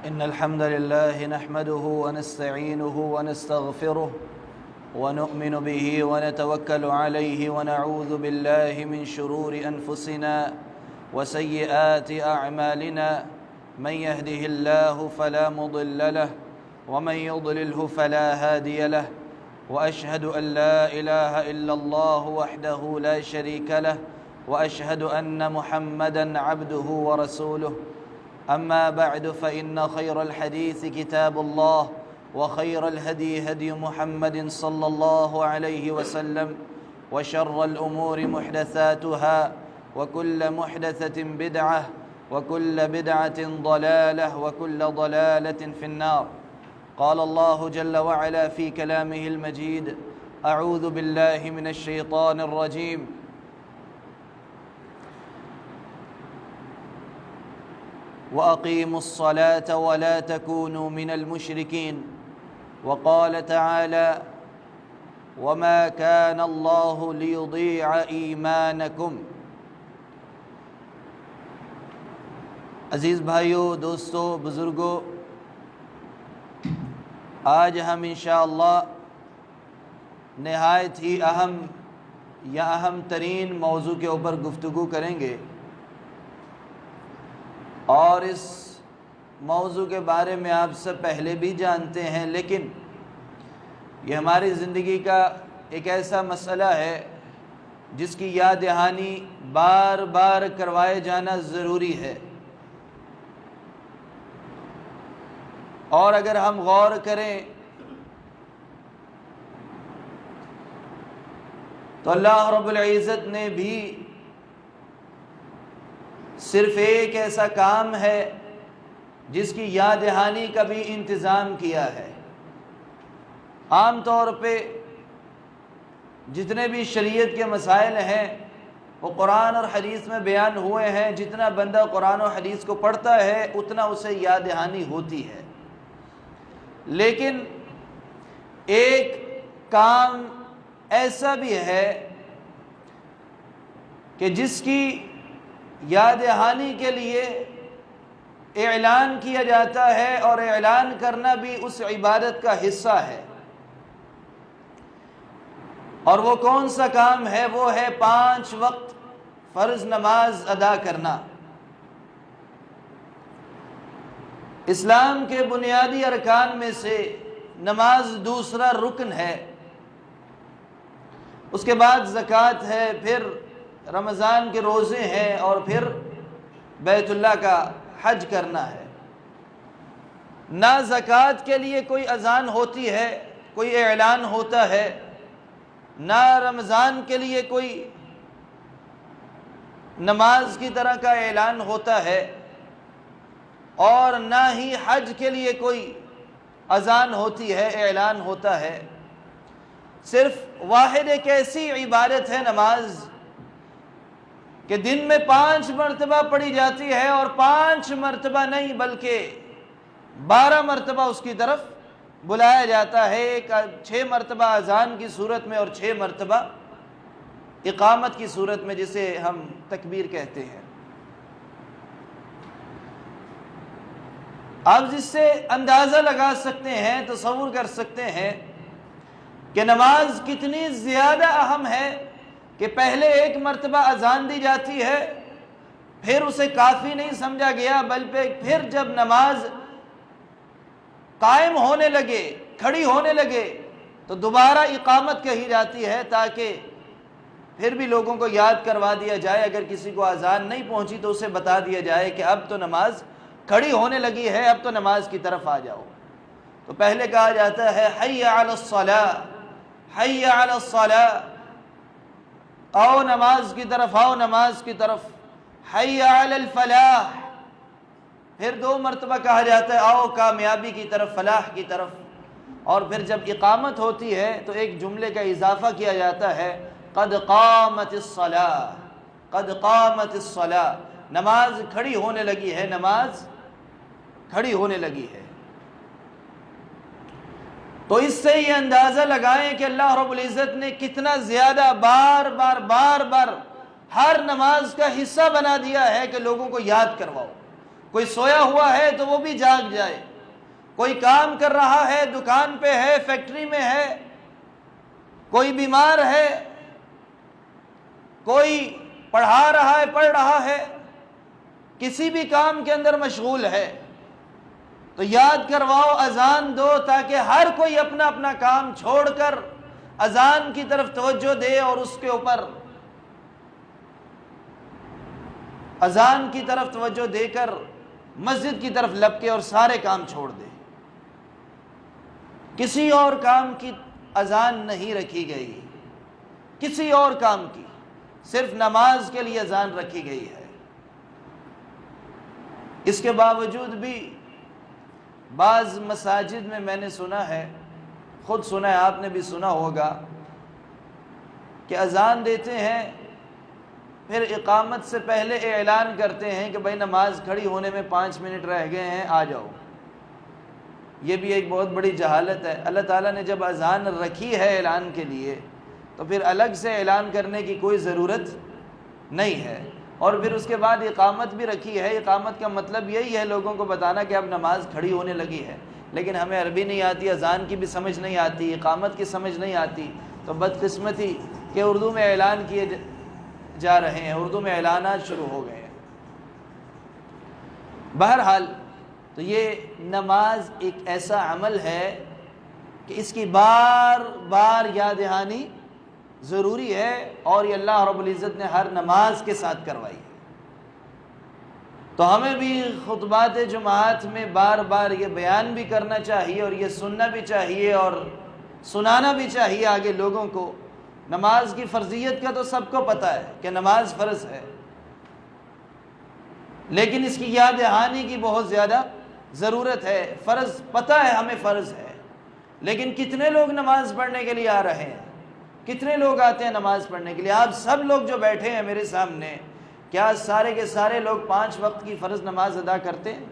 إن الحمد لله نحمده ونستعينه ونستغفره ونؤمن به ونتوكل عليه ونعوذ بالله من شرور أنفسنا وسيئات أعمالنا. من يهده الله فلا مضل له ومن يضلله فلا هادي له، وأشهد أن لا إله إلا الله وحده لا شريك له، وأشهد أن محمدًا عبده ورسوله. أما بعد فإن خير الحديث كتاب الله، وخير الهدي هدي محمد صلى الله عليه وسلم، وشر الأمور محدثاتها، وكل محدثة بدعة، وكل بدعة ضلالة، وكل ضلالة في النار. قال الله جل وعلا في كلامه المجيد: أعوذ بالله من الشيطان الرجيم. وأقيموا الصلاة ولا تكونوا من المشركين. وقال تعالى: وما كان الله ليضيع إيمانكم. عزیز بھائیو، دوستو، بزرگو، آج ہم انشاءاللہ نہایت ہی اہم ترین موضوع کے اوپر گفتگو کریں گے، اور اس موضوع کے بارے میں آپ سب پہلے بھی جانتے ہیں، لیکن یہ ہماری زندگی کا ایک ایسا مسئلہ ہے جس کی یاد دہانی بار بار کروائے جانا ضروری ہے. اور اگر ہم غور کریں تو اللہ رب العزت نے بھی صرف ایک ایسا کام ہے جس کی یاد دہانی کا بھی انتظام کیا ہے. عام طور پہ جتنے بھی شریعت کے مسائل ہیں وہ قرآن اور حدیث میں بیان ہوئے ہیں. جتنا بندہ قرآن و حدیث کو پڑھتا ہے اتنا اسے یاد دہانی ہوتی ہے. لیکن ایک کام ایسا بھی ہے کہ جس کی یاد دہانی کے لیے اعلان کیا جاتا ہے، اور اعلان کرنا بھی اس عبادت کا حصہ ہے. اور وہ کون سا کام ہے؟ وہ ہے 5 وقت فرض نماز ادا کرنا. اسلام کے بنیادی ارکان میں سے نماز دوسرا رکن ہے. اس کے بعد زکوٰۃ ہے، پھر رمضان کے روزے ہیں، اور پھر بیت اللہ کا حج کرنا ہے. نہ زکوٰۃ کے لیے کوئی اذان ہوتی ہے، کوئی اعلان ہوتا ہے، نہ رمضان کے لیے کوئی نماز کی طرح کا اعلان ہوتا ہے، اور نہ ہی حج کے لیے کوئی اذان ہوتی ہے، اعلان ہوتا ہے. صرف واحد ایک ایسی عبادت ہے نماز کہ دن میں 5 مرتبہ پڑھی جاتی ہے، اور 5 مرتبہ نہیں بلکہ 12 مرتبہ اس کی طرف بلایا جاتا ہے. 6 مرتبہ اذان کی صورت میں، اور 6 مرتبہ اقامت کی صورت میں، جسے ہم تکبیر کہتے ہیں. آپ جس سے اندازہ لگا سکتے ہیں، تصور کر سکتے ہیں کہ نماز کتنی زیادہ اہم ہے کہ پہلے 1 مرتبہ اذان دی جاتی ہے، پھر اسے کافی نہیں سمجھا گیا، بلکہ پھر جب نماز قائم ہونے لگے، کھڑی ہونے لگے، تو دوبارہ اقامت کہی جاتی ہے، تاکہ پھر بھی لوگوں کو یاد کروا دیا جائے. اگر کسی کو اذان نہیں پہنچی تو اسے بتا دیا جائے کہ اب تو نماز کھڑی ہونے لگی ہے، اب تو نماز کی طرف آ جاؤ. تو پہلے کہا جاتا ہے: حی علی الصلاۃ، حی علی الصلاۃ، آؤ نماز کی طرف، آؤ نماز کی طرف. حی علی الفلاح، پھر 2 مرتبہ کہا جاتا ہے: آؤ کامیابی کی طرف، فلاح کی طرف. اور پھر جب اقامت ہوتی ہے تو ایک جملے کا اضافہ کیا جاتا ہے: قد قامت الصلاۃ، قد قامت الصلاۃ. نماز کھڑی ہونے لگی ہے، نماز کھڑی ہونے لگی ہے. تو اس سے یہ اندازہ لگائیں کہ اللہ رب العزت نے کتنا زیادہ بار بار ہر نماز کا حصہ بنا دیا ہے کہ لوگوں کو یاد کرواؤ. کوئی سویا ہوا ہے تو وہ بھی جاگ جائے، کوئی کام کر رہا ہے، دکان پہ ہے، فیکٹری میں ہے، کوئی بیمار ہے، کوئی پڑھا رہا ہے، پڑھ رہا ہے، کسی بھی کام کے اندر مشغول ہے، تو یاد کرواؤ، اذان دو تاکہ ہر کوئی اپنا اپنا کام چھوڑ کر اذان کی طرف توجہ دے اور اس کے اوپر اذان کی طرف توجہ دے کر مسجد کی طرف لپکے اور سارے کام چھوڑ دے۔ کسی اور کام کی اذان نہیں رکھی گئی، کسی اور کام کی، صرف نماز کے لیے اذان رکھی گئی ہے۔ اس کے باوجود بھی بعض مساجد میں نے سنا ہے، خود سنا ہے، آپ نے بھی سنا ہوگا، کہ اذان دیتے ہیں، پھر اقامت سے پہلے اعلان کرتے ہیں کہ بھائی نماز کھڑی ہونے میں 5 منٹ رہ گئے ہیں، آ جاؤ۔ یہ بھی ایک بہت بڑی جہالت ہے۔ اللہ تعالیٰ نے جب اذان رکھی ہے اعلان کے لیے تو پھر الگ سے اعلان کرنے کی کوئی ضرورت نہیں ہے، اور پھر اس کے بعد اقامت بھی رکھی ہے۔ اقامت کا مطلب یہی ہے لوگوں کو بتانا کہ اب نماز کھڑی ہونے لگی ہے، لیکن ہمیں عربی نہیں آتی، اذان کی بھی سمجھ نہیں آتی، اقامت کی سمجھ نہیں آتی، تو بدقسمتی کہ اردو میں اعلان کیے جا رہے ہیں، اردو میں اعلانات شروع ہو گئے ہیں۔ بہرحال تو یہ نماز ایک ایسا عمل ہے کہ اس کی بار بار یاد دہانی ضروری ہے، اور یہ اللہ رب العزت نے ہر نماز کے ساتھ کروائی ہے۔ تو ہمیں بھی خطبات جمعات میں بار بار یہ بیان بھی کرنا چاہیے، اور یہ سننا بھی چاہیے، اور سنانا بھی چاہیے آگے لوگوں کو۔ نماز کی فرضیت کا تو سب کو پتہ ہے کہ نماز فرض ہے، لیکن اس کی یاد دہانی کی بہت زیادہ ضرورت ہے۔ فرض پتہ ہے ہمیں فرض ہے، لیکن کتنے لوگ نماز پڑھنے کے لیے آ رہے ہیں، کتنے لوگ آتے ہیں نماز پڑھنے کے لیے؟ آپ سب لوگ جو بیٹھے ہیں میرے سامنے، کیا سارے کے سارے لوگ 5 وقت کی فرض نماز ادا کرتے ہیں؟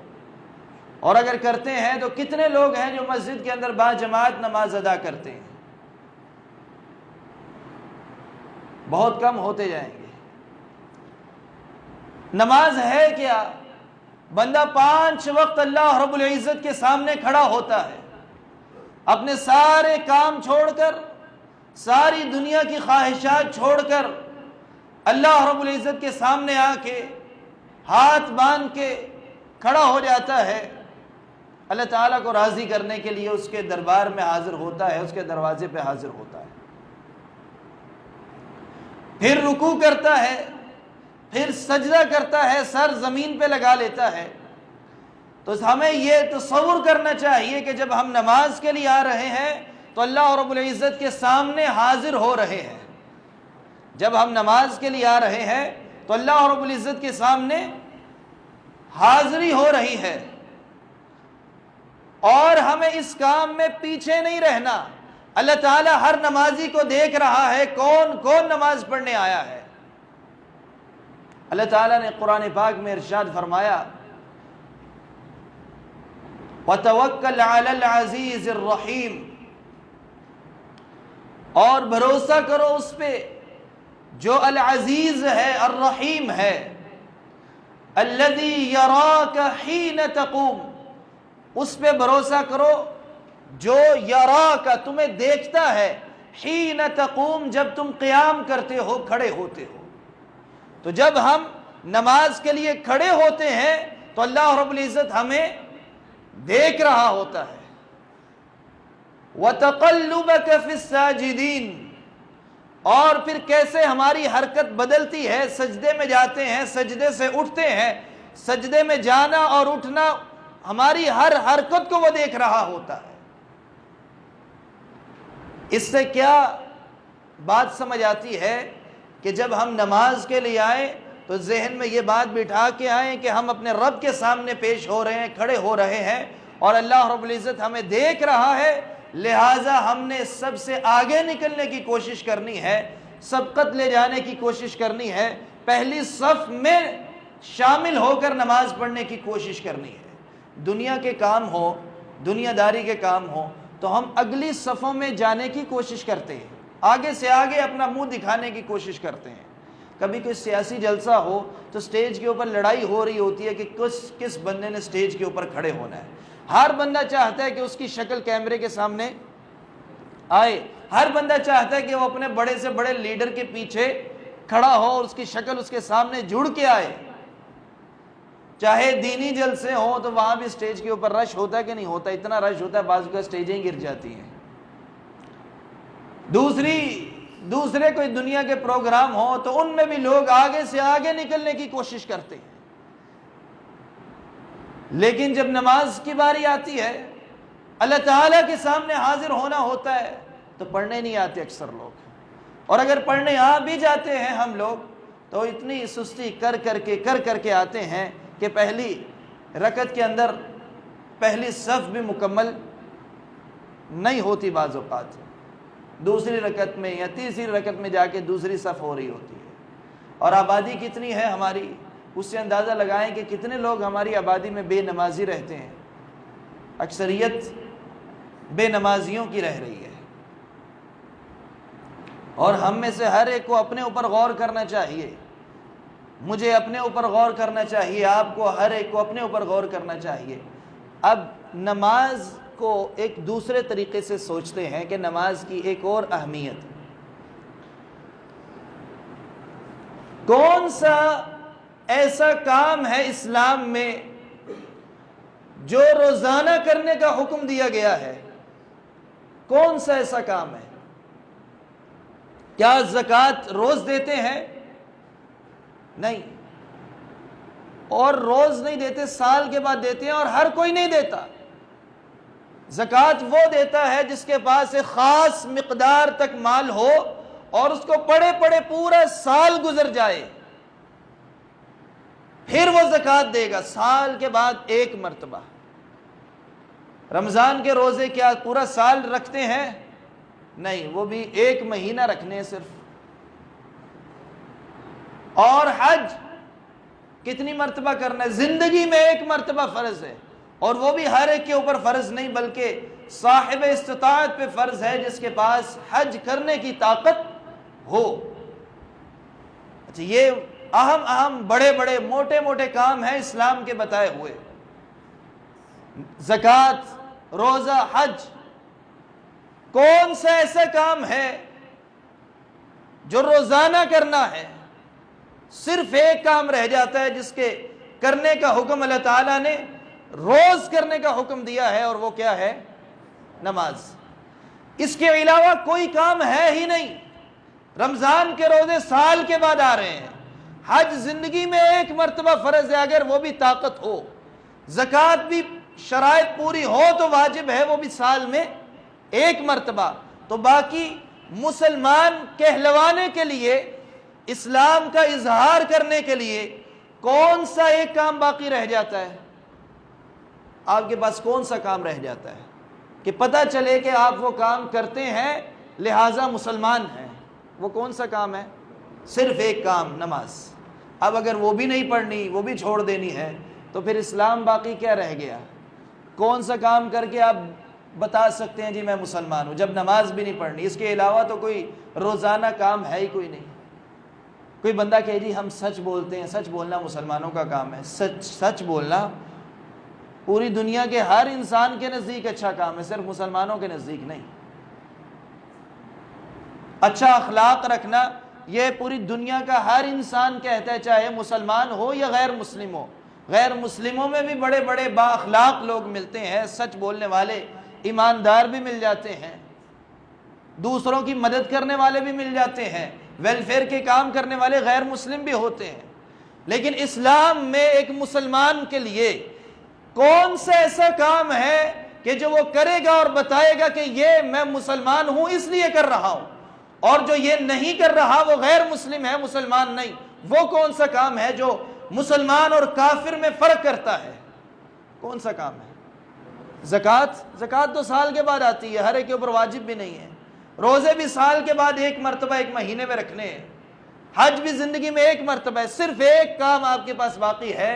اور اگر کرتے ہیں تو کتنے لوگ ہیں جو مسجد کے اندر باجماعت نماز ادا کرتے ہیں؟ بہت کم ہوتے جائیں گے۔ نماز ہے کیا؟ بندہ 5 وقت اللہ رب العزت کے سامنے کھڑا ہوتا ہے، اپنے سارے کام چھوڑ کر، ساری دنیا کی خواہشات چھوڑ کر اللہ رب العزت کے سامنے آ کے ہاتھ باندھ کے کھڑا ہو جاتا ہے، اللہ تعالیٰ کو راضی کرنے کے لیے اس کے دربار میں حاضر ہوتا ہے، اس کے دروازے پہ حاضر ہوتا ہے، پھر رکوع کرتا ہے، پھر سجدہ کرتا ہے، سر زمین پہ لگا لیتا ہے۔ تو ہمیں یہ تصور کرنا چاہیے کہ جب ہم نماز کے لیے آ رہے ہیں تو اللہ رب العزت کے سامنے حاضر ہو رہے ہیں۔ جب ہم نماز کے لیے آ رہے ہیں تو اللہ رب العزت کے سامنے حاضری ہو رہی ہے، اور ہمیں اس کام میں پیچھے نہیں رہنا۔ اللہ تعالیٰ ہر نمازی کو دیکھ رہا ہے، کون کون نماز پڑھنے آیا ہے۔ اللہ تعالیٰ نے قرآن پاک میں ارشاد فرمایا، وَتَوَكَّلْ عَلَى الْعَزِيزِ الرَّحِيمِ، اور بھروسہ کرو اس پہ جو العزیز ہے، الرحیم ہے، الَّذِي يَرَاكَ حِينَ تَقُومُ، اس پہ بھروسہ کرو جو یراک، تمہیں دیکھتا ہے، حین تقوم، جب تم قیام کرتے ہو، کھڑے ہوتے ہو۔ تو جب ہم نماز کے لیے کھڑے ہوتے ہیں تو اللہ رب العزت ہمیں دیکھ رہا ہوتا ہے۔ وَتَقَلُّبَكَ فِي السَّاجِدِينَ، اور پھر کیسے ہماری حرکت بدلتی ہے، سجدے میں جاتے ہیں، سجدے سے اٹھتے ہیں، سجدے میں جانا اور اٹھنا، ہماری ہر حرکت کو وہ دیکھ رہا ہوتا ہے۔ اس سے کیا بات سمجھ آتی ہے کہ جب ہم نماز کے لیے آئیں تو ذہن میں یہ بات بٹھا کے آئیں کہ ہم اپنے رب کے سامنے پیش ہو رہے ہیں، کھڑے ہو رہے ہیں، اور اللہ رب العزت ہمیں دیکھ رہا ہے، لہٰذا ہم نے سب سے آگے نکلنے کی کوشش کرنی ہے، سبقت لے جانے کی کوشش کرنی ہے، پہلی صف میں شامل ہو کر نماز پڑھنے کی کوشش کرنی ہے۔ دنیا کے کام ہو، دنیا داری کے کام ہو تو ہم اگلی صفوں میں جانے کی کوشش کرتے ہیں، آگے سے آگے اپنا منہ دکھانے کی کوشش کرتے ہیں، کبھی کوئی سیاسی جلسہ ہو تو سٹیج کے اوپر لڑائی ہو رہی ہوتی ہے کہ کس بندے نے سٹیج کے اوپر کھڑے ہونا ہے. ہر بندہ چاہتا ہے کہ اس کی شکل کیمرے کے سامنے آئے. ہر بندہ چاہتا ہے کہ وہ اپنے بڑے سے بڑے لیڈر کے پیچھے کھڑا ہو اور اس کی شکل اس کے سامنے جڑ کے آئے. چاہے دینی جلسے ہوں تو وہاں بھی سٹیج کے اوپر رش ہوتا ہے کہ نہیں ہوتا؟ اتنا رش ہوتا ہے بعض کا سٹیجیں گر جاتی ہیں. دوسرے کوئی دنیا کے پروگرام ہوں تو ان میں بھی لوگ آگے سے آگے نکلنے کی کوشش کرتے ہیں. لیکن جب نماز کی باری آتی ہے، اللہ تعالیٰ کے سامنے حاضر ہونا ہوتا ہے، تو پڑھنے نہیں آتے اکثر لوگ. اور اگر پڑھنے آ بھی جاتے ہیں ہم لوگ تو اتنی سستی کر کر کے آتے ہیں کہ پہلی رکعت کے اندر پہلی صف بھی مکمل نہیں ہوتی، بعض اوقات دوسری رکعت میں یا تیسری رکعت میں جا کے دوسری صف ہو رہی ہوتی ہے. اور آبادی کتنی ہے ہماری، اس سے اندازہ لگائیں کہ کتنے لوگ ہماری آبادی میں بے نمازی رہتے ہیں. اکثریت بے نمازیوں کی رہ رہی ہے. اور ہم میں سے ہر ایک کو اپنے اوپر غور کرنا چاہیے. مجھے اپنے اوپر غور کرنا چاہیے، آپ کو، ہر ایک کو اپنے اوپر غور کرنا چاہیے. اب نماز کو ایک دوسرے طریقے سے سوچتے ہیں کہ نماز کی ایک اور اہمیت. کون سا ایسا کام ہے اسلام میں جو روزانہ کرنے کا حکم دیا گیا ہے؟ کون سا ایسا کام ہے؟ کیا زکوٰۃ روز دیتے ہیں؟ نہیں. اور روز نہیں دیتے، سال کے بعد دیتے ہیں، اور ہر کوئی نہیں دیتا. زکوٰۃ وہ دیتا ہے جس کے پاس ایک خاص مقدار تک مال ہو اور اس کو پڑے پورا سال گزر جائے، پھر وہ زکوٰۃ دے گا سال کے بعد ایک مرتبہ. رمضان کے روزے کیا پورا سال رکھتے ہیں؟ نہیں، وہ بھی ایک مہینہ رکھنے صرف. اور حج کتنی مرتبہ کرنا ہے؟ زندگی میں ایک مرتبہ فرض ہے، اور وہ بھی ہر ایک کے اوپر فرض نہیں بلکہ صاحب استطاعت پہ فرض ہے جس کے پاس حج کرنے کی طاقت ہو. اچھا، یہ اہم بڑے موٹے کام ہیں اسلام کے بتائے ہوئے. زکوٰۃ، روزہ، حج. کون سا ایسا کام ہے جو روزانہ کرنا ہے؟ صرف ایک کام رہ جاتا ہے جس کے کرنے کا حکم اللہ تعالیٰ نے روز کرنے کا حکم دیا ہے، اور وہ کیا ہے؟ نماز. اس کے علاوہ کوئی کام ہے ہی نہیں. رمضان کے روزے سال کے بعد آ رہے ہیں، حج زندگی میں ایک مرتبہ فرض ہے اگر وہ بھی طاقت ہو، زکوٰۃ بھی شرائط پوری ہو تو واجب ہے، وہ بھی سال میں ایک مرتبہ. تو باقی مسلمان کہلوانے کے لیے، اسلام کا اظہار کرنے کے لیے کون سا ایک کام باقی رہ جاتا ہے؟ آپ کے پاس کون سا کام رہ جاتا ہے کہ پتہ چلے کہ آپ وہ کام کرتے ہیں لہٰذا مسلمان ہیں؟ وہ کون سا کام ہے؟ صرف ایک کام، نماز. اب اگر وہ بھی نہیں پڑھنی، وہ بھی چھوڑ دینی ہے، تو پھر اسلام باقی کیا رہ گیا؟ کون سا کام کر کے آپ بتا سکتے ہیں جی میں مسلمان ہوں، جب نماز بھی نہیں پڑھنی؟ اس کے علاوہ تو کوئی روزانہ کام ہے ہی کوئی نہیں. کوئی بندہ کہے جی ہم سچ بولتے ہیں، سچ بولنا مسلمانوں کا کام ہے. سچ بولنا پوری دنیا کے ہر انسان کے نزدیک اچھا کام ہے، صرف مسلمانوں کے نزدیک نہیں. اچھا اخلاق رکھنا یہ پوری دنیا کا ہر انسان کہتا ہے، چاہے مسلمان ہو یا غیر مسلم ہو. غیر مسلموں میں بھی بڑے با اخلاق لوگ ملتے ہیں، سچ بولنے والے، ایماندار بھی مل جاتے ہیں، دوسروں کی مدد کرنے والے بھی مل جاتے ہیں، ویلفیئر کے کام کرنے والے غیر مسلم بھی ہوتے ہیں. لیکن اسلام میں ایک مسلمان کے لیے کون سا ایسا کام ہے کہ جو وہ کرے گا اور بتائے گا کہ یہ میں مسلمان ہوں اس لیے کر رہا ہوں، اور جو یہ نہیں کر رہا وہ غیر مسلم ہے، مسلمان نہیں؟ وہ کون سا کام ہے جو مسلمان اور کافر میں فرق کرتا ہے؟ کون سا کام ہے؟ زکوٰۃ تو سال کے بعد آتی ہے، ہر ایک کے اوپر واجب بھی نہیں ہے. روزے بھی سال کے بعد ایک مرتبہ ایک مہینے میں رکھنے ہیں. حج بھی زندگی میں ایک مرتبہ ہے. صرف ایک کام آپ کے پاس باقی ہے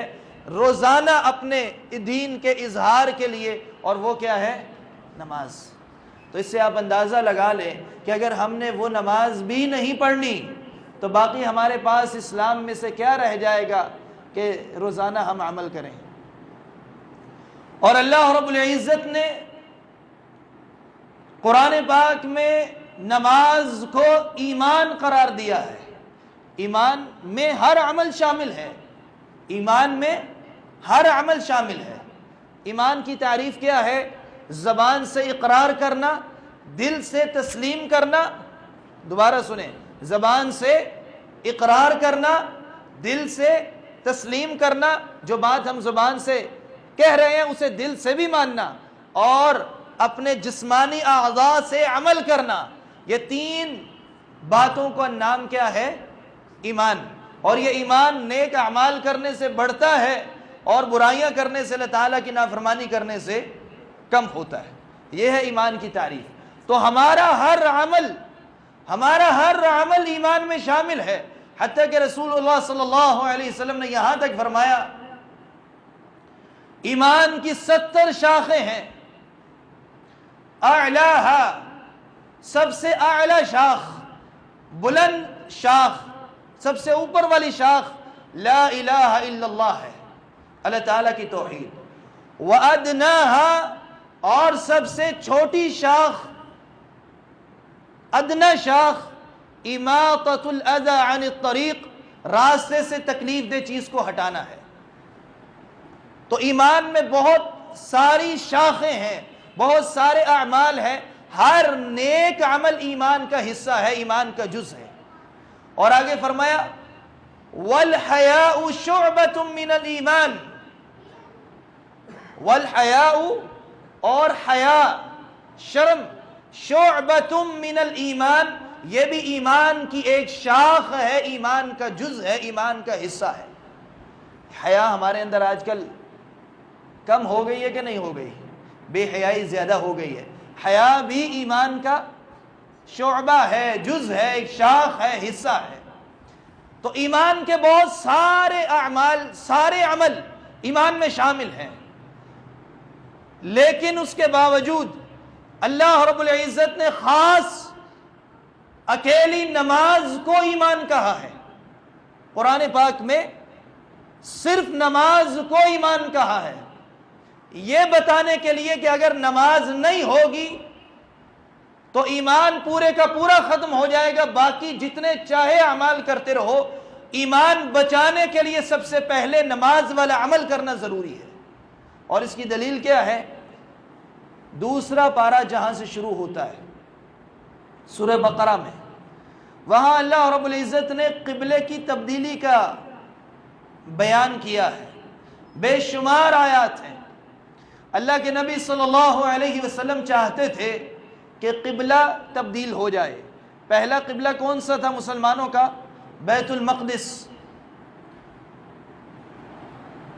روزانہ اپنے دین کے اظہار کے لیے، اور وہ کیا ہے؟ نماز. تو اس سے آپ اندازہ لگا لیں کہ اگر ہم نے وہ نماز بھی نہیں پڑھنی تو باقی ہمارے پاس اسلام میں سے کیا رہ جائے گا کہ روزانہ ہم عمل کریں؟ اور اللہ رب العزت نے قرآن پاک میں نماز کو ایمان قرار دیا ہے۔ ایمان میں ہر عمل شامل ہے، ایمان میں ہر عمل شامل ہے۔ ایمان کی تعریف کیا ہے؟ زبان سے اقرار کرنا، دل سے تسلیم کرنا۔ دوبارہ سنیں، زبان سے اقرار کرنا، دل سے تسلیم کرنا، جو بات ہم زبان سے کہہ رہے ہیں اسے دل سے بھی ماننا، اور اپنے جسمانی اعضاء سے عمل کرنا۔ یہ تین باتوں کا نام کیا ہے؟ ایمان۔ اور یہ ایمان نیک اعمال کرنے سے بڑھتا ہے اور برائیاں کرنے سے، اللہ تعالیٰ کی نافرمانی کرنے سے کم ہوتا ہے۔ یہ ہے ایمان کی تعریف۔ تو ہمارا ہر عمل ایمان میں شامل ہے، حتیٰ کہ رسول اللہ صلی اللہ علیہ وسلم نے یہاں تک فرمایا ایمان کی 70 شاخیں ہیں، اعلیٰ، سب سے اعلیٰ شاخ، بلند شاخ، سب سے اوپر والی شاخ لا الہ الا اللہ ہے، اللہ تعالیٰ کی توحید۔ وَأَدْنَاهَا، اور سب سے چھوٹی شاخ، ادنا شاخ، اِمَاطَةُ الْأَذَى عَنِ الطَّرِيقِ، راستے سے تکلیف دہ چیز کو ہٹانا ہے۔ تو ایمان میں بہت ساری شاخیں ہیں، بہت سارے اعمال ہیں، ہر نیک عمل ایمان کا حصہ ہے، ایمان کا جز ہے۔ اور آگے فرمایا وَالْحَيَاءُ شُعْبَةٌ مِّنَ الْإِيمَانِ، وَالْحَيَاءُ، اور حیا، شرم، شُعْبَةٌ مِّنَ الْإِيمَانِ، یہ بھی ایمان کی ایک شاخ ہے، ایمان کا جز ہے، ایمان کا حصہ ہے۔ حیا ہمارے اندر آج کل کم ہو گئی ہے کہ نہیں ہو گئی؟ بے حیائی زیادہ ہو گئی ہے۔ حیا بھی ایمان کا شعبہ ہے، جز ہے، ایک شاخ ہے، حصہ ہے۔ تو ایمان کے بہت سارے اعمال، سارے عمل ایمان میں شامل ہیں، لیکن اس کے باوجود اللہ رب العزت نے خاص اکیلی نماز کو ایمان کہا ہے۔ قرآن پاک میں صرف نماز کو ایمان کہا ہے، یہ بتانے کے لیے کہ اگر نماز نہیں ہوگی تو ایمان پورے کا پورا ختم ہو جائے گا، باقی جتنے چاہے اعمال کرتے رہو، ایمان بچانے کے لیے سب سے پہلے نماز والا عمل کرنا ضروری ہے۔ اور اس کی دلیل کیا ہے؟ دوسرا پارہ جہاں سے شروع ہوتا ہے سورہ بقرہ میں، وہاں اللہ رب العزت نے قبلے کی تبدیلی کا بیان کیا ہے، بے شمار آیات ہیں۔ اللہ کے نبی صلی اللہ علیہ وسلم چاہتے تھے کہ قبلہ تبدیل ہو جائے۔ پہلا قبلہ کون سا تھا مسلمانوں کا؟ بیت المقدس۔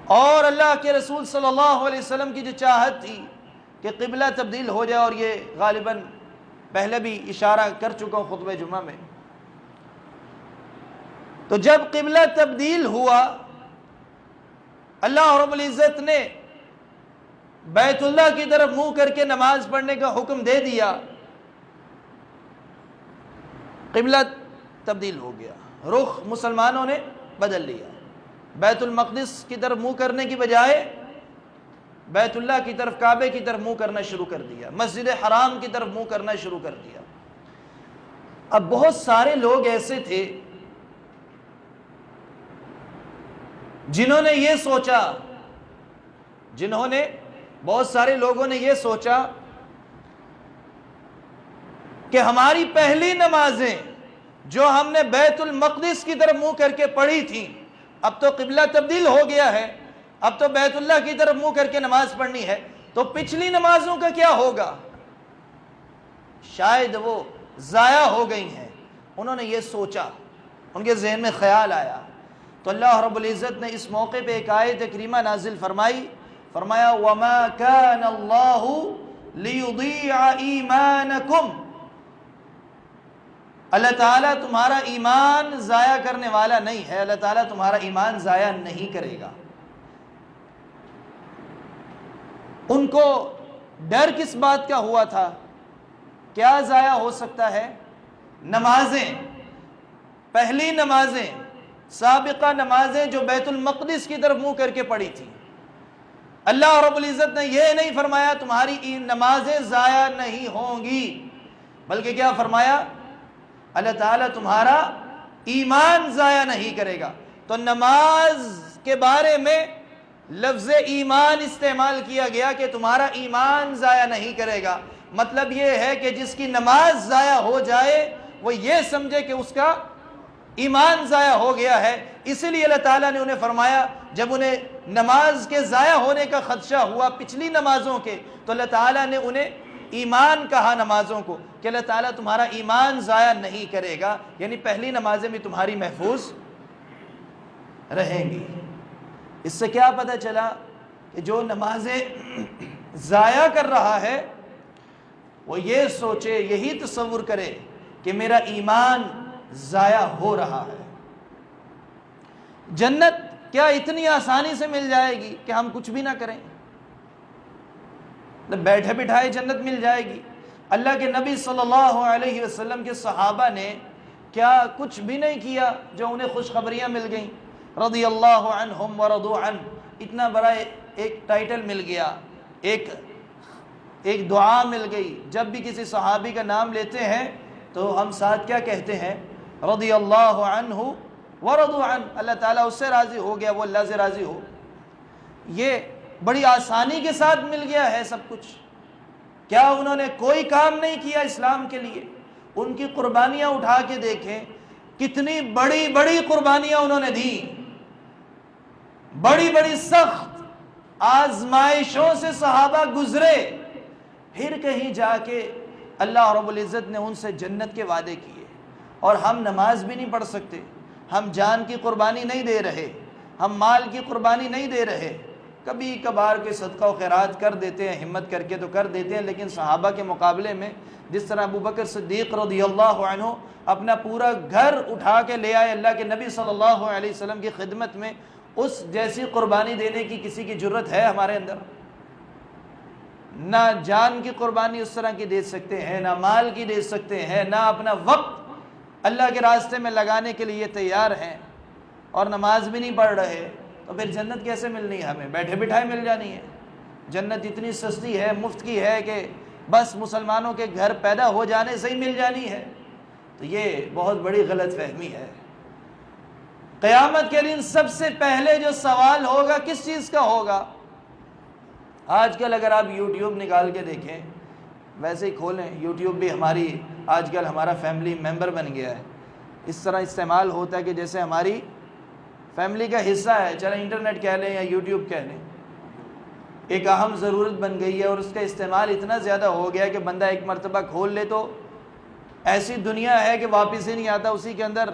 اور اللہ کے رسول صلی اللہ علیہ وسلم کی جو چاہت تھی کہ قبلہ تبدیل ہو جائے، اور یہ غالباً پہلے بھی اشارہ کر چکا ہوں خطبہ جمعہ میں۔ تو جب قبلہ تبدیل ہوا، اللہ رب العزت نے بیت اللہ کی طرف منہ کر کے نماز پڑھنے کا حکم دے دیا، قبلہ تبدیل ہو گیا، رخ مسلمانوں نے بدل لیا، بیت المقدس کی طرف منہ کرنے کی بجائے بیت اللہ کی طرف، کعبے کی طرف منہ کرنا شروع کر دیا، مسجد حرام کی طرف منہ کرنا شروع کر دیا۔ اب بہت سارے لوگ ایسے تھے بہت سارے لوگوں نے یہ سوچا کہ ہماری پہلی نمازیں جو ہم نے بیت المقدس کی طرف منہ کر کے پڑھی تھیں، اب تو قبلہ تبدیل ہو گیا ہے، اب تو بیت اللہ کی طرف منہ کر کے نماز پڑھنی ہے، تو پچھلی نمازوں کا کیا ہوگا؟ شاید وہ ضائع ہو گئی ہیں۔ انہوں نے یہ سوچا، ان کے ذہن میں خیال آیا، تو اللہ رب العزت نے اس موقع پہ ایک آیت کریمہ نازل فرمایا وَمَا كَانَ اللَّهُ لِيُضِيعَ إِيمَانَكُمْ، اللہ تعالیٰ تمہارا ایمان ضائع کرنے والا نہیں ہے، اللہ تعالیٰ تمہارا ایمان ضائع نہیں کرے گا۔ ان کو ڈر کس بات کا ہوا تھا؟ کیا ضائع ہو سکتا ہے؟ نمازیں۔ پہلی نمازیں، سابقہ نمازیں جو بیت المقدس کی طرف منہ کر کے پڑھی تھی، اللہ رب العزت نے یہ نہیں فرمایا تمہاری نمازیں ضائع نہیں ہوں گی، بلکہ کیا فرمایا؟ اللہ تعالیٰ تمہارا ایمان ضائع نہیں کرے گا۔ تو نماز کے بارے میں لفظ ایمان استعمال کیا گیا کہ تمہارا ایمان ضائع نہیں کرے گا۔ مطلب یہ ہے کہ جس کی نماز ضائع ہو جائے وہ یہ سمجھے کہ اس کا ایمان ضائع ہو گیا ہے۔ اسی لیے اللہ تعالیٰ نے انہیں فرمایا، جب انہیں نماز کے ضائع ہونے کا خدشہ ہوا پچھلی نمازوں کے، تو اللہ تعالیٰ نے انہیں ایمان کہا نمازوں کو، کہ اللہ تعالیٰ تمہارا ایمان ضائع نہیں کرے گا، یعنی پہلی نمازیں بھی تمہاری محفوظ رہیں گی۔ اس سے کیا پتہ چلا کہ جو نمازیں ضائع کر رہا ہے وہ یہ سوچے، یہی تصور کرے کہ میرا ایمان ضائع ہو رہا ہے۔ جنت کیا اتنی آسانی سے مل جائے گی کہ ہم کچھ بھی نہ کریں؟ بیٹھے بٹھائے جنت مل جائے گی؟ اللہ کے نبی صلی اللہ علیہ وسلم کے صحابہ نے کیا کچھ بھی نہیں کیا جو انہیں خوشخبریاں مل گئیں؟ رضی اللہ عنہم ورضوا عنہ، اتنا بڑا ایک ٹائٹل مل گیا، ایک دعا مل گئی۔ جب بھی کسی صحابی کا نام لیتے ہیں تو ہم ساتھ کیا کہتے ہیں؟ رضی اللہ عنہ ورضوا عنہ، اللہ تعالیٰ اس سے راضی ہو گیا، وہ اللہ سے راضی ہو۔ یہ بڑی آسانی کے ساتھ مل گیا ہے سب کچھ۔ کیا انہوں نے کوئی کام نہیں کیا اسلام کے لیے؟ ان کی قربانیاں اٹھا کے دیکھیں، کتنی بڑی بڑی قربانیاں انہوں نے دی، بڑی بڑی سخت آزمائشوں سے صحابہ گزرے، پھر کہیں جا کے اللہ رب العزت نے ان سے جنت کے وعدے کیے۔ اور ہم نماز بھی نہیں پڑھ سکتے، ہم جان کی قربانی نہیں دے رہے، ہم مال کی قربانی نہیں دے رہے، کبھی کبھار کے صدقہ و خیرات کر دیتے ہیں، ہمت کر کے تو کر دیتے ہیں، لیکن صحابہ کے مقابلے میں جس طرح ابو بکر صدیق رضی اللہ عنہ اپنا پورا گھر اٹھا کے لے آئے اللہ کے نبی صلی اللہ علیہ وسلم کی خدمت میں، اس جیسی قربانی دینے کی کسی کی جرت ہے ہمارے اندر؟ نہ جان کی قربانی اس طرح کی دے سکتے ہیں، نہ مال کی دے سکتے ہیں، نہ اپنا وقت اللہ کے راستے میں لگانے کے لیے تیار ہیں، اور نماز بھی نہیں پڑھ رہے، تو پھر جنت کیسے ملنی ہے؟ ہمیں بیٹھے بٹھائے مل جانی ہے۔ جنت اتنی سستی ہے، مفت کی ہے کہ بس مسلمانوں کے گھر پیدا ہو جانے سے ہی مل جانی ہے، تو یہ بہت بڑی غلط فہمی ہے۔ قیامت کے دن سب سے پہلے جو سوال ہوگا کس چیز کا ہوگا؟ آج کل اگر آپ یوٹیوب نکال کے دیکھیں، ویسے ہی کھولیں، یوٹیوب بھی آج کل ہمارا فیملی ممبر بن گیا ہے، اس طرح استعمال ہوتا ہے کہ جیسے ہماری فیملی کا حصہ ہے، چلیں انٹرنیٹ کہہ لیں یا یوٹیوب کہہ لیں، ایک اہم ضرورت بن گئی ہے، اور اس کا استعمال اتنا زیادہ ہو گیا کہ بندہ ایک مرتبہ کھول لے تو ایسی دنیا ہے کہ واپس ہی نہیں آتا، اسی کے اندر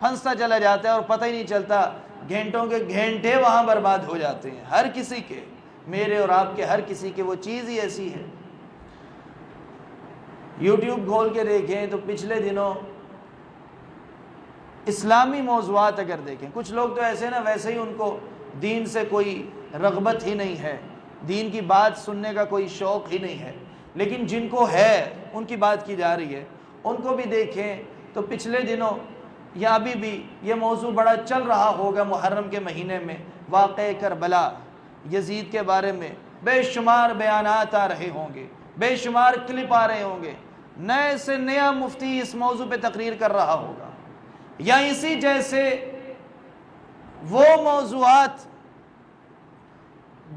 پھنستا چلا جاتا ہے اور پتہ ہی نہیں چلتا، گھنٹوں کے گھنٹے وہاں برباد ہو جاتے ہیں، ہر کسی کے، میرے اور آپ کے ہر کسی کے، وہ چیز ہی ایسی ہے۔ یوٹیوب کھول کے دیکھیں تو پچھلے دنوں اسلامی موضوعات اگر دیکھیں، کچھ لوگ تو ایسے نا ویسے ہی ان کو دین سے کوئی رغبت ہی نہیں ہے، دین کی بات سننے کا کوئی شوق ہی نہیں ہے، لیکن جن کو ہے ان کی بات کی جا رہی ہے، ان کو بھی دیکھیں تو پچھلے دنوں یا ابھی بھی یہ موضوع بڑا چل رہا ہوگا محرم کے مہینے میں، واقعہ کربلا، یزید کے بارے میں بے شمار بیانات آ رہے ہوں گے، بے شمار کلپ آ رہے ہوں گے، نئے سے نیا مفتی اس موضوع پہ تقریر کر رہا ہوگا، یا اسی جیسے وہ موضوعات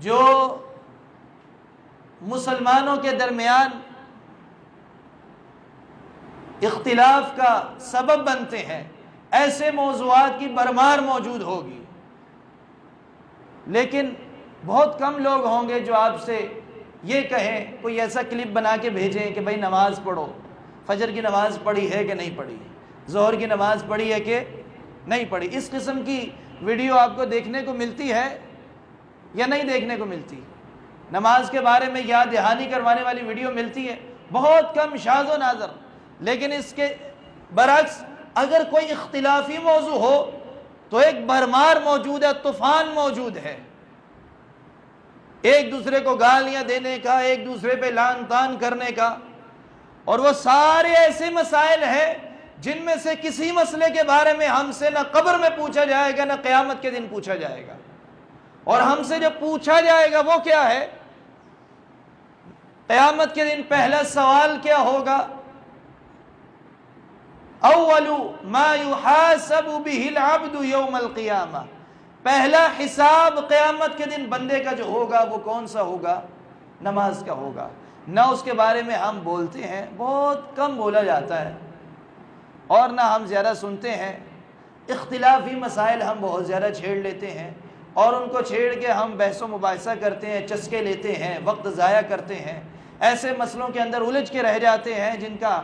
جو مسلمانوں کے درمیان اختلاف کا سبب بنتے ہیں، ایسے موضوعات کی بھرمار موجود ہوگی، لیکن بہت کم لوگ ہوں گے جو آپ سے یہ کہیں، کوئی ایسا کلپ بنا کے بھیجیں کہ بھائی نماز پڑھو، فجر کی نماز پڑھی ہے کہ نہیں پڑھی، ظہر کی نماز پڑھی ہے کہ نہیں پڑھی۔ اس قسم کی ویڈیو آپ کو دیکھنے کو ملتی ہے یا نہیں دیکھنے کو ملتی؟ نماز کے بارے میں یاد دہانی کروانے والی ویڈیو ملتی ہے، بہت کم، شاذ و نادر۔ لیکن اس کے برعکس اگر کوئی اختلافی موضوع ہو تو ایک بھرمار موجود ہے، طوفان موجود ہے، ایک دوسرے کو گالیاں دینے کا، ایک دوسرے پہ لعن طعن کرنے کا، اور وہ سارے ایسے مسائل ہیں جن میں سے کسی مسئلے کے بارے میں ہم سے نہ قبر میں پوچھا جائے گا نہ قیامت کے دن پوچھا جائے گا. اور ہم سے جو پوچھا جائے گا وہ کیا ہے؟ قیامت کے دن پہلا سوال کیا ہوگا؟ اول ما یحاسب به العبد یوم القیامہ، پہلا حساب قیامت کے دن بندے کا جو ہوگا وہ کون سا ہوگا؟ نماز کا ہوگا. نہ اس کے بارے میں ہم بولتے ہیں، بہت کم بولا جاتا ہے، اور نہ ہم زیادہ سنتے ہیں. اختلافی مسائل ہم بہت زیادہ چھیڑ لیتے ہیں، اور ان کو چھیڑ کے ہم بحث و مباحثہ کرتے ہیں، چسکے لیتے ہیں، وقت ضائع کرتے ہیں، ایسے مسئلوں کے اندر الجھ کے رہ جاتے ہیں جن کا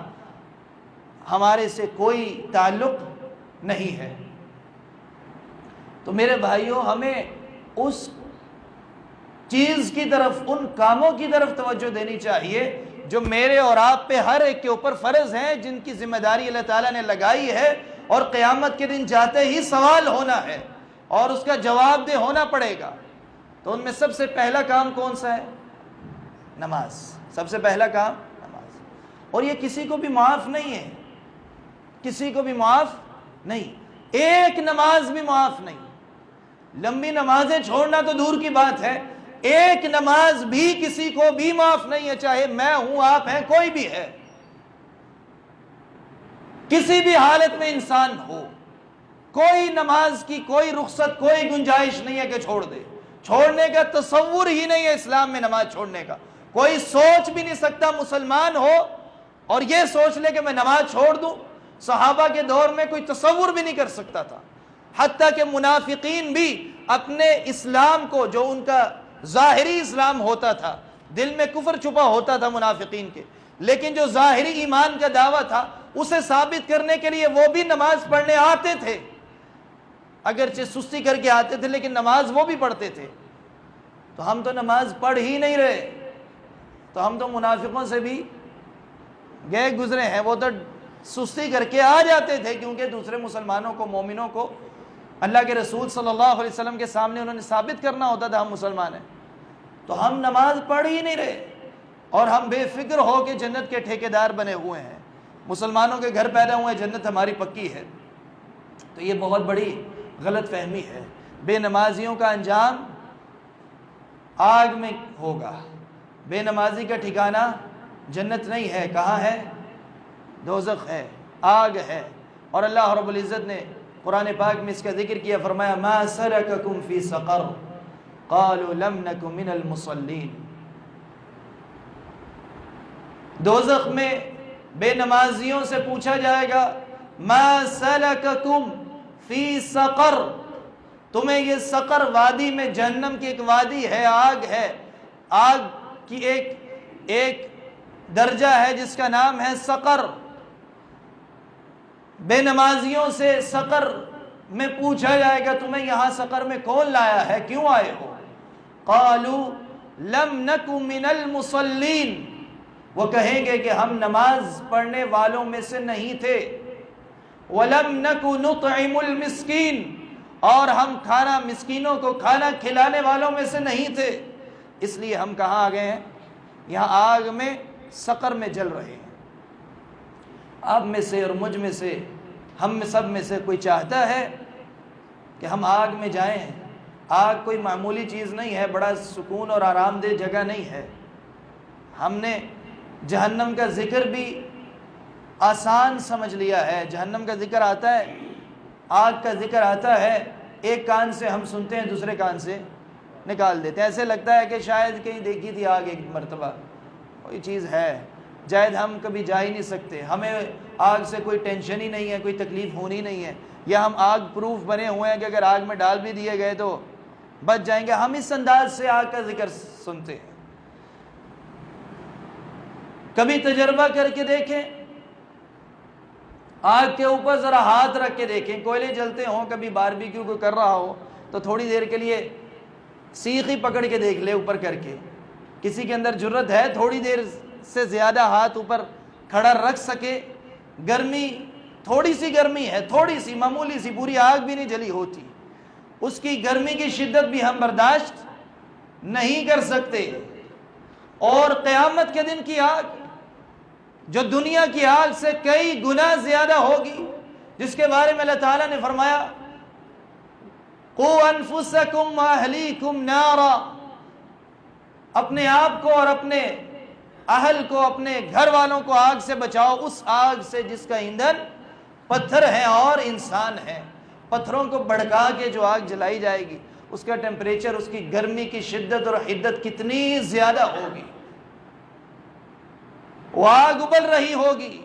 ہمارے سے کوئی تعلق نہیں ہے. تو میرے بھائیوں، ہمیں اس چیز کی طرف، ان کاموں کی طرف توجہ دینی چاہیے جو میرے اور آپ پہ ہر ایک کے اوپر فرض ہیں، جن کی ذمہ داری اللہ تعالیٰ نے لگائی ہے، اور قیامت کے دن جاتے ہی سوال ہونا ہے اور اس کا جواب دہ ہونا پڑے گا. تو ان میں سب سے پہلا کام کون سا ہے؟ نماز. سب سے پہلا کام نماز. اور یہ کسی کو بھی معاف نہیں ہے، کسی کو بھی معاف نہیں، ایک نماز بھی معاف نہیں. لمبی نمازیں چھوڑنا تو دور کی بات ہے، ایک نماز بھی کسی کو بھی معاف نہیں ہے، چاہے میں ہوں، آپ ہیں، کوئی بھی ہے. کسی بھی حالت میں انسان ہو، کوئی نماز کی کوئی رخصت، کوئی گنجائش نہیں ہے کہ چھوڑ دے. چھوڑنے کا تصور ہی نہیں ہے اسلام میں نماز چھوڑنے کا. کوئی سوچ بھی نہیں سکتا مسلمان ہو اور یہ سوچ لے کہ میں نماز چھوڑ دوں. صحابہ کے دور میں کوئی تصور بھی نہیں کر سکتا تھا. حتیٰ کہ منافقین بھی اپنے اسلام کو، جو ان کا ظاہری اسلام ہوتا تھا، دل میں کفر چھپا ہوتا تھا منافقین کے، لیکن جو ظاہری ایمان کا دعویٰ تھا اسے ثابت کرنے کے لیے وہ بھی نماز پڑھنے آتے تھے. اگرچہ سستی کر کے آتے تھے لیکن نماز وہ بھی پڑھتے تھے. تو ہم تو نماز پڑھ ہی نہیں رہے، تو ہم تو منافقوں سے بھی گئے گزرے ہیں. وہ تو سستی کر کے آ جاتے تھے کیونکہ دوسرے مسلمانوں کو، مومنوں کو اللہ کے رسول صلی اللہ علیہ وسلم کے سامنے انہوں نے ثابت کرنا ہوتا تھا ہم مسلمان ہیں. تو ہم نماز پڑھ ہی نہیں رہے اور ہم بے فکر ہو کے جنت کے ٹھیکیدار بنے ہوئے ہیں، مسلمانوں کے گھر پیدا ہوئے ہیں، جنت ہماری پکی ہے. تو یہ بہت بڑی غلط فہمی ہے. بے نمازیوں کا انجام آگ میں ہوگا. بے نمازی کا ٹھکانہ جنت نہیں ہے. کہاں ہے؟ دوزخ ہے، آگ ہے. اور اللہ رب العزت نے قرآن پاک میں اس کا ذکر کیا، فرمایا ما سلککم فی سقر قالوا لم نک من المصلین. دوزخ میں بے نمازیوں سے پوچھا جائے گا ما سلککم فی سقر، تمہیں یہ سقر وادی میں، جہنم کی ایک وادی ہے، آگ ہے، آگ کی ایک درجہ ہے جس کا نام ہے سقر. بے نمازیوں سے سقر میں پوچھا جائے گا تمہیں یہاں سقر میں کون لایا ہے، کیوں آئے ہو؟ قالوا لم نک من المصلین، وہ کہیں گے کہ ہم نماز پڑھنے والوں میں سے نہیں تھے. وَلَمْ نَكُ نُطْعِمُ الْمِسْكِينَ، اور ہم مسکینوں کو کھانا کھلانے والوں میں سے نہیں تھے. اس لیے ہم کہاں آ گئے ہیں؟ یہاں آگ میں، سقر میں جل رہے ہیں. آپ میں سے اور مجھ میں سے، ہم میں سب میں سے کوئی چاہتا ہے کہ ہم آگ میں جائیں؟ آگ کوئی معمولی چیز نہیں ہے، بڑا سکون اور آرام دہ جگہ نہیں ہے. ہم نے جہنم کا ذکر بھی آسان سمجھ لیا ہے. جہنم کا ذکر آتا ہے، آگ کا ذکر آتا ہے، ایک کان سے ہم سنتے ہیں، دوسرے کان سے نکال دیتے ہیں. ایسے لگتا ہے کہ شاید کہیں دیکھی تھی آگ ایک مرتبہ، کوئی چیز ہے، شاید ہم کبھی جا ہی نہیں سکتے، ہمیں آگ سے کوئی ٹینشن ہی نہیں ہے، کوئی تکلیف ہونی نہیں ہے، یا ہم آگ پروف بنے ہوئے ہیں کہ اگر آگ میں ڈال بھی دیے گئے تو بچ جائیں گے. ہم اس انداز سے آگ کا ذکر سنتے ہیں. کبھی تجربہ کر کے دیکھیں، آگ کے اوپر ذرا ہاتھ رکھ کے دیکھیں، کوئلے جلتے ہوں، کبھی باربیکیو کو کر رہا ہو تو تھوڑی دیر کے لیے سیخ ہی پکڑ کے دیکھ لے اوپر کر کے. کسی کے اندر جرت ہے تھوڑی دیر سے زیادہ ہاتھ اوپر کھڑا رکھ سکے؟ گرمی، تھوڑی سی گرمی ہے، تھوڑی سی معمولی سی، پوری آگ بھی نہیں جلی ہوتی، اس کی گرمی کی شدت بھی ہم برداشت نہیں کر سکتے. اور قیامت کے دن کی آگ، جو دنیا کی آگ سے کئی گنا زیادہ ہوگی، جس کے بارے میں اللہ تعالیٰ نے فرمایا قُوْ أَنفُسَكُمْ وَأَهْلِيكُمْ نَارًا، اپنے آپ کو اور اپنے اہل کو، اپنے گھر والوں کو آگ سے بچاؤ، اس آگ سے جس کا ایندھن پتھر ہے اور انسان ہے۔ پتھروں کو بھڑکا کے جو آگ جلائی جائے گی، اس کا ٹیمپریچر، اس کی گرمی کی شدت اور حدت کتنی زیادہ ہوگی، وہ آگ ابل رہی ہوگی۔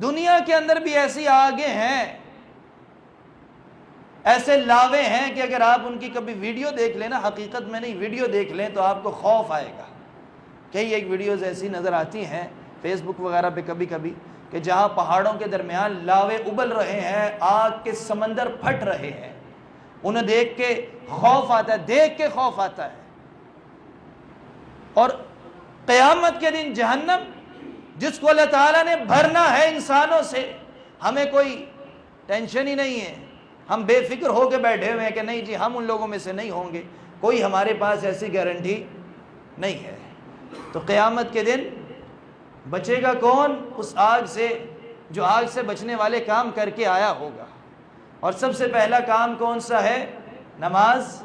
دنیا کے اندر بھی ایسی آگیں ہیں، ایسے لاوے ہیں کہ اگر آپ ان کی کبھی ویڈیو دیکھ لیں نا، حقیقت میں نہیں، ویڈیو دیکھ لیں تو آپ کو خوف آئے گا۔ کئی ایک ویڈیوز ایسی نظر آتی ہیں فیس بک وغیرہ پہ کبھی کبھی، کہ جہاں پہاڑوں کے درمیان لاوے ابل رہے ہیں، آگ کے سمندر پھٹ رہے ہیں، انہیں دیکھ کے خوف آتا ہے، دیکھ کے خوف آتا ہے۔ اور قیامت کے دن جہنم، جس کو اللہ تعالیٰ نے بھرنا ہے انسانوں سے، ہمیں کوئی ٹینشن ہی نہیں ہے، ہم بے فکر ہو کے بیٹھے ہوئے ہیں کہ نہیں جی ہم ان لوگوں میں سے نہیں ہوں گے، کوئی ہمارے پاس ایسی گارنٹی نہیں ہے۔ تو قیامت کے دن بچے گا کون؟ اس آگ سے جو آگ سے بچنے والے کام کر کے آیا ہوگا۔ اور سب سے پہلا کام کون سا ہے؟ نماز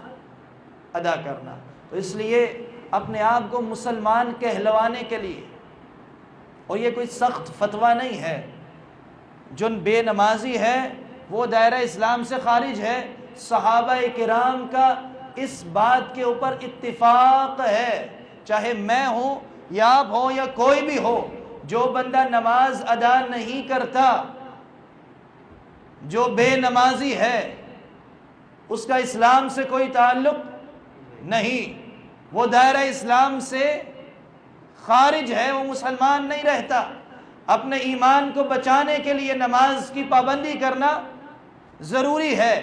ادا کرنا۔ تو اس لیے اپنے آپ کو مسلمان کہلوانے کے لیے، اور یہ کوئی سخت فتویٰ نہیں ہے، جو بے نمازی ہے وہ دائرہ اسلام سے خارج ہے۔ صحابہ کرام کا اس بات کے اوپر اتفاق ہے، چاہے میں ہوں یا آپ ہو یا کوئی بھی ہو، جو بندہ نماز ادا نہیں کرتا، جو بے نمازی ہے، اس کا اسلام سے کوئی تعلق نہیں، وہ دائرہ اسلام سے خارج ہے، وہ مسلمان نہیں رہتا۔ اپنے ایمان کو بچانے کے لیے نماز کی پابندی کرنا ضروری ہے۔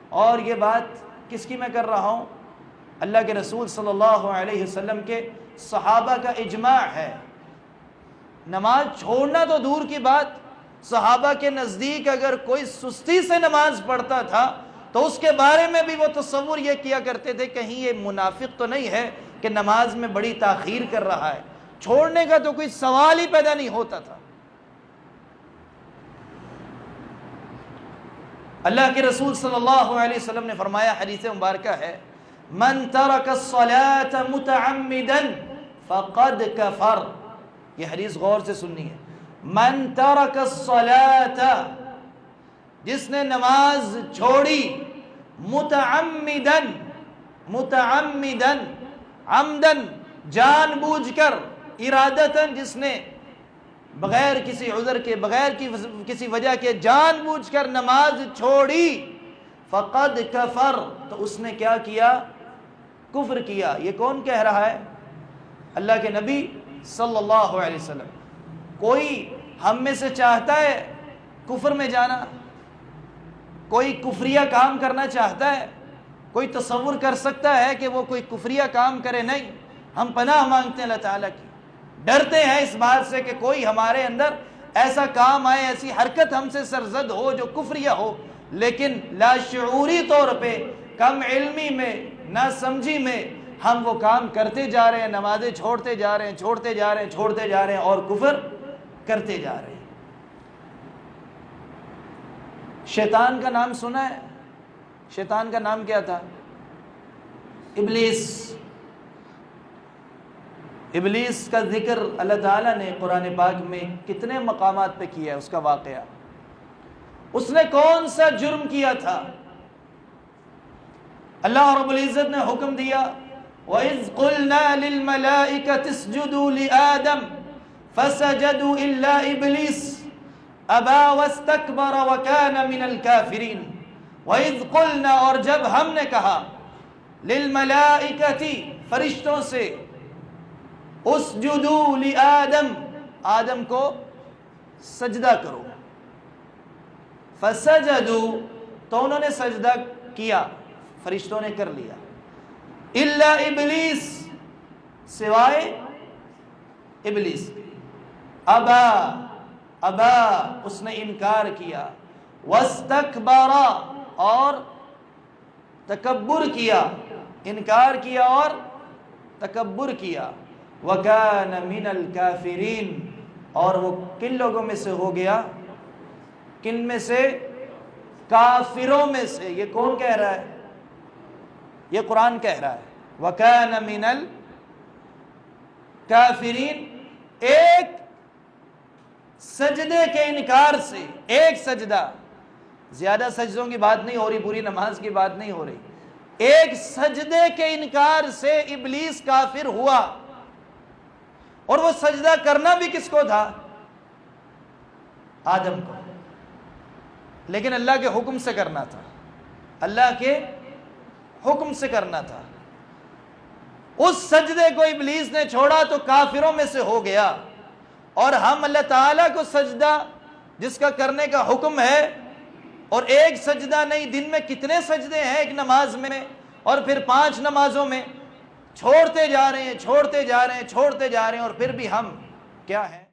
اور یہ بات کس کی میں کر رہا ہوں؟ اللہ کے رسول صلی اللہ علیہ وسلم کے صحابہ کا اجماع ہے۔ نماز چھوڑنا تو دور کی بات، صحابہ کے نزدیک اگر کوئی سستی سے نماز پڑھتا تھا تو اس کے بارے میں بھی وہ تصور یہ کیا کرتے تھے کہیں یہ منافق تو نہیں ہے کہ نماز میں بڑی تاخیر کر رہا ہے۔ چھوڑنے کا تو کوئی سوال ہی پیدا نہیں ہوتا تھا۔ اللہ کے رسول صلی اللہ علیہ وسلم نے فرمایا، حدیث مبارکہ ہے، من ترک الصلاة متعمدا فقد کفر۔ یہ حدیث غور سے سننی ہے۔ من ترک الصلاة، جس نے نماز چھوڑی، متعمدا، متعمدن، عمدن، جان بوجھ کر، ارادتاً، جس نے بغیر کسی عذر کے، بغیر کسی وجہ کے جان بوجھ کر نماز چھوڑی، فقد کفر، تو اس نے کیا کیا؟ کفر کیا۔ یہ کون کہہ رہا ہے؟ اللہ کے نبی صلی اللہ علیہ وسلم۔ کوئی ہم میں سے چاہتا ہے کفر میں جانا؟ کوئی کفریہ کام کرنا چاہتا ہے؟ کوئی تصور کر سکتا ہے کہ وہ کوئی کفریہ کام کرے؟ نہیں، ہم پناہ مانگتے ہیں اللہ تعالیٰ کی، ڈرتے ہیں اس بات سے کہ کوئی ہمارے اندر ایسا کام آئے، ایسی حرکت ہم سے سرزد ہو جو کفریہ ہو، لیکن لاشعوری طور پہ، کم علمی میں، نہ سمجھی میں ہم وہ کام کرتے جا رہے ہیں، نمازیں چھوڑتے جا رہے ہیں، چھوڑتے جا رہے ہیں، چھوڑتے جا رہے ہیں، اور کفر کرتے جا رہے ہیں۔ شیطان کا نام سنا ہے؟ شیطان کا نام کیا تھا؟ ابلیس۔ ابلیس کا ذکر اللہ تعالیٰ نے قرآن پاک میں کتنے مقامات پہ کیا ہے، اس کا واقعہ۔ اس نے کون سا جرم کیا تھا؟ اللہ رب العزت نے حکم دیا، وَإِذْ قُلْنَا لِلْمَلَائِكَةِ اسْجُدُوا لِآدَمَ فَسَجَدُوا إِلَّا إِبْلِيسَ أَبَى وَاسْتَكْبَرَ وَكَانَ مِنَ الْكَافِرِينَ۔ وَإِذْ قُلْنَا، اور جب ہم نے کہا، لِلْمَلَائِكَةِ، فرشتوں سے، اسجدوا لآدم، آدم کو سجدہ کرو، فسجدوا، تو انہوں نے سجدہ کیا، فرشتوں نے کر لیا، الا ابلیس، سوائے ابلیس، ابا، ابا، اس نے انکار کیا، واستکبر، اور تکبر کیا، انکار کیا اور تکبر کیا، وَكَانَ مِنَ الْكَافِرِينَ، اور وہ کن لوگوں میں سے ہو گیا؟ کن میں سے؟ کافروں میں سے۔ یہ کون کہہ رہا ہے؟ یہ قرآن کہہ رہا ہے وَكَانَ مِنَ الْكَافِرِينَ۔ ایک سجدے کے انکار سے، ایک سجدہ، زیادہ سجدوں کی بات نہیں ہو رہی، پوری نماز کی بات نہیں ہو رہی، ایک سجدے کے انکار سے ابلیس کافر ہوا۔ اور وہ سجدہ کرنا بھی کس کو تھا؟ آدم کو، لیکن اللہ کے حکم سے کرنا تھا، اللہ کے حکم سے کرنا تھا۔ اس سجدے کو ابلیس نے چھوڑا تو کافروں میں سے ہو گیا۔ اور ہم اللہ تعالیٰ کو سجدہ جس کا کرنے کا حکم ہے، اور ایک سجدہ نہیں، دن میں کتنے سجدے ہیں ایک نماز میں، اور پھر 5 نمازوں میں چھوڑتے جا رہے ہیں، چھوڑتے جا رہے ہیں، چھوڑتے جا رہے ہیں، اور پھر بھی ہم کیا ہیں؟